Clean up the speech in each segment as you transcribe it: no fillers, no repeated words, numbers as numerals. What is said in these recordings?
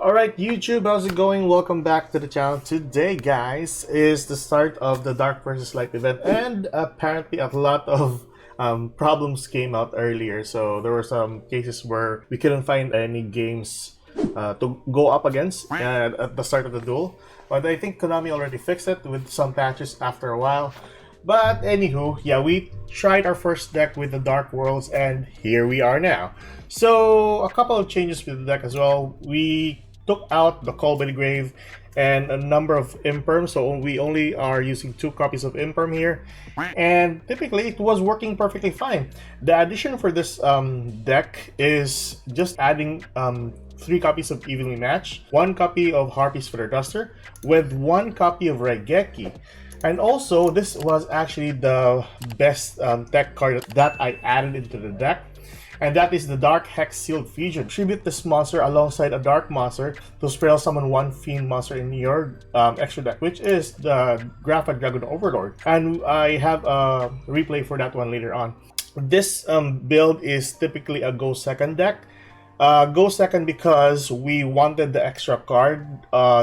Alright YouTube, how's it going? Welcome back to the channel. Today guys is the start of the Dark vs. Light event, and apparently a lot of problems came out earlier. So there were some cases where we couldn't find any games to go up against at the start of the duel. But I think Konami already fixed it with some patches after a while. But anywho, yeah, we tried our first deck with the Dark Worlds and here we are now. So a couple of changes with the deck as well. We took out the Call by the Grave and a number of Imperm, so we only are using 2 copies of Imperm here, and typically it was working perfectly fine. The addition for this deck is just adding 3 copies of Evenly Matched, 1 copy of Harpy's Feather Duster, with 1 copy of Raigeki. And also, this was actually the best tech card that I added into the deck, and that is the Dark Hex Sealed Fusion. Tribute this monster alongside a Dark monster to spell summon 1 Fiend monster in your extra deck, which is the Grapha Dragon Overlord. And I have a replay for that one later on. This build is typically a go second deck. Go second because we wanted the extra card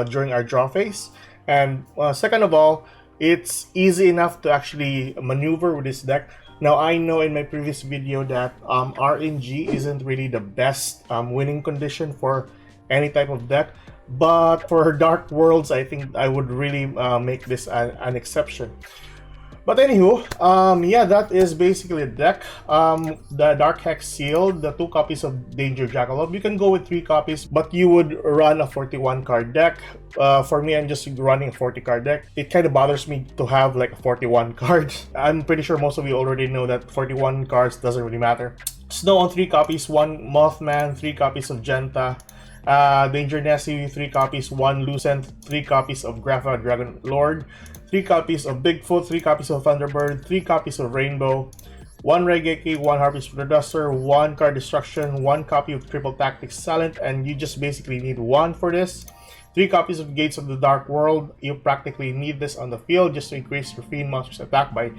during our draw phase, and second of all, it's easy enough to actually maneuver with this deck. Now, I know in my previous video that RNG isn't really the best winning condition for any type of deck, but for Dark Worlds, I think I would really make this an exception. But anywho, yeah, that is basically a deck. The Dark Hex Sealed, the 2 copies of Danger Jackalope. You can go with 3 copies, but you would run a 41 card deck. For me, I'm just running a 40 card deck. It kind of bothers me to have like a 41 card. I'm pretty sure most of you already know that 41 cards doesn't really matter. Snow on 3 copies, 1 Mothman, 3 copies of Genta. Danger Nessie, 3 copies, 1 Lucent, 3 copies of Grapha Dragon Lord, 3 copies of Bigfoot, 3 copies of Thunderbird, 3 copies of Rainbow, 1 Raigeki, 1 Harpy's Feather Duster, 1 Card Destruction, 1 copy of Triple Tactics Silent, and you just basically need 1 for this. 3 copies of Gates of the Dark World. You practically need this on the field just to increase your Fiend monster's attack by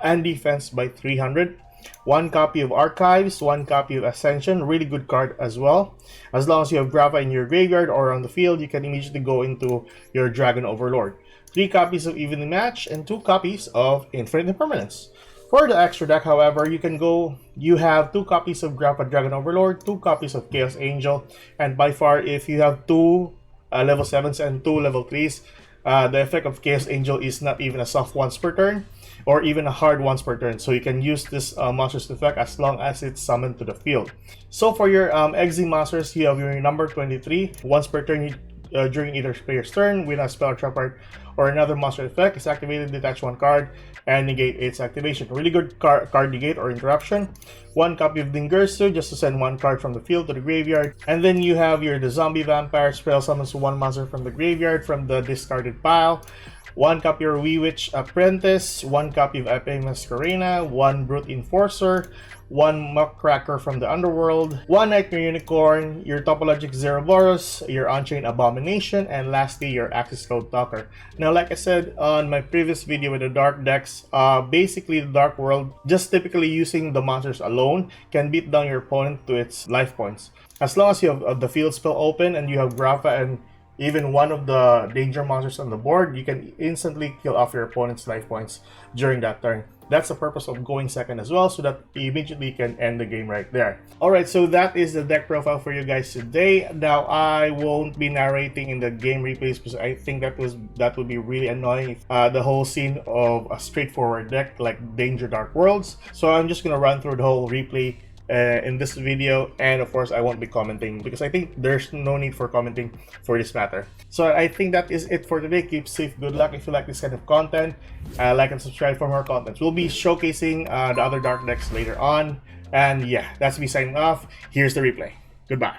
and defense by 300. 1 copy of Archives, 1 copy of Ascension, really good card as well. As long as you have Grapha in your graveyard or on the field, you can immediately go into your Dragon Overlord. 3 copies of Evenly Matched and 2 copies of Infinite Impermanence. For the extra deck, however, you have 2 copies of Grapha Dragon Overlord, 2 copies of Chaos Angel, and by far, if you have 2 level 7s and 2 level 3s, the effect of Chaos Angel is not even a soft once per turn, or even a hard once per turn, so you can use this monster's effect as long as it's summoned to the field. So for your Exi monsters, you have your number 23. Once per turn, during either player's turn, when a spell, trap card, or another monster effect is activated, detach 1 card and negate its activation. Really good card negate or interruption. 1 copy of Dingirsu just to send 1 card from the field to the graveyard. And then you have the Zombie Vampire, spell summons 1 monster from the graveyard from the discarded pile. 1 copy of Wee Witch Apprentice, 1 copy of Epe Masquerena, 1 Brute Enforcer, 1 Muckracker from the Underworld, 1 Nightmare Unicorn, your Topologic Zerberus, your Unchained Abomination, and lastly your Axis Code Talker. Now, like I said on my previous video with the Dark decks, basically the Dark World, just typically using the monsters alone, can beat down your opponent to its life points. As long as you have the field spell open and you have Grapha and even one of the danger monsters on the board, you can instantly kill off your opponent's life points during that turn. That's the purpose of going second as well, so that you immediately can end the game right there. Alright, so that is the deck profile for you guys today. Now, I won't be narrating in the game replays because I think that would be really annoying if the whole scene of a straightforward deck like Danger Dark Worlds. So I'm just gonna run through the whole replay in this video, and of course I won't be commenting because I think there's no need for commenting for this matter. So I think that is it for today. Keep safe, good luck. If you like this kind of content, like and subscribe for more content. We'll be showcasing the other Dark decks later on, and yeah, that's me signing off. Here's the replay. Goodbye.